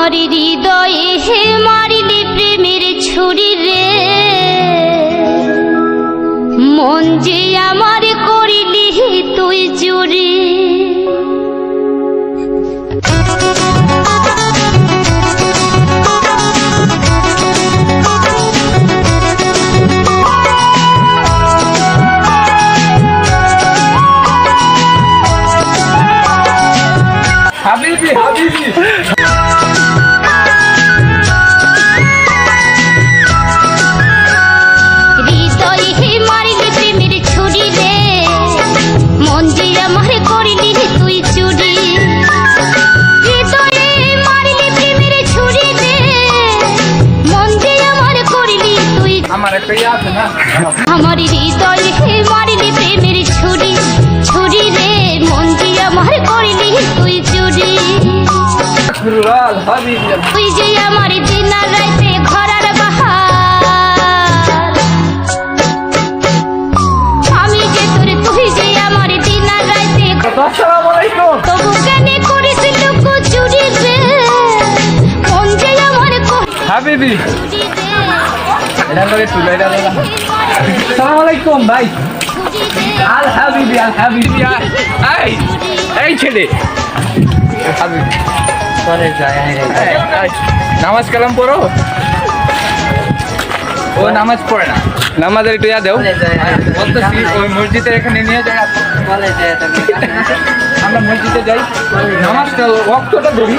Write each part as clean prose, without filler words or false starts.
আমার হৃদয়ে হে মারিলি প্রেমের ছুরি রে, মন যে আমার করিলি তুই চুরি। হাবিবি হাবিবি হৃদয়ে হে মারিলি প্রেমের ছুরি রে, মন যে আমার করিলি তুই চুরি। হৃদয়ে মারিলি প্রেমের ছুরি রে, মন যে আমার করিলি তুই। আমার একটা ইয়ে আছে না, আমার হৃদয়ে হে মারিলি প্রেমের ছুরি, ছুরি রে মন যে আমার করিলি তুই চুরি। রুরাল হাবিবি তুই যে আমার দিন আর রাইতে ঘরার বাহার, আমি যে তোর তুই যে আমার দিন আর রাইতে। আসসালামু আলাইকুম। তবু কেন করিস লুকো চুরি রে, মন যে আমার হাবিবি চুরি রে, এটা লগে তুলে দাও। আসসালামু আলাইকুম ভাই। আল হাবিবি আল হাবিবি। এই এই ছেলে হাবিবি চলে যায় এই, নামাজ কালাম পড়ো। ও নামাজ পড়ে না, নামাজের একটু ইয়া দেও। বলতেছি ওই মসজিদের এখানে নিয়ে যাই। চলে যায় আমরা মসজিদে যাই, নামাজটা ওয়াক্তটা ধরি।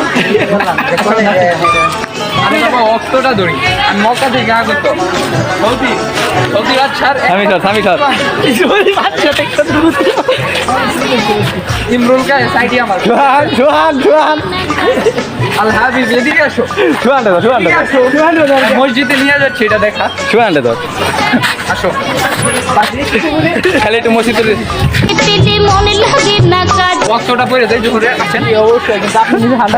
আমি বাবা ওয়াক্তটা ধরি। আমি মক্কা থেকে আগত সৌদি সৌদি রাজ ছাড়। আমি স্যার ইমরুল কা সাইডি আমার জোহান আল হাবিব এদিকে আসো। এদিকে আসো। মসজিদে নিয়ে যাচ্ছি, এটা দেখা আসো। খালি একটু মসজিদে পেলে মনে লাগে না কাজ। ওয়াক্তটা পড়ে যাই যখন আসেন। অবশ্যই কিন্তু আপনি যদি হাত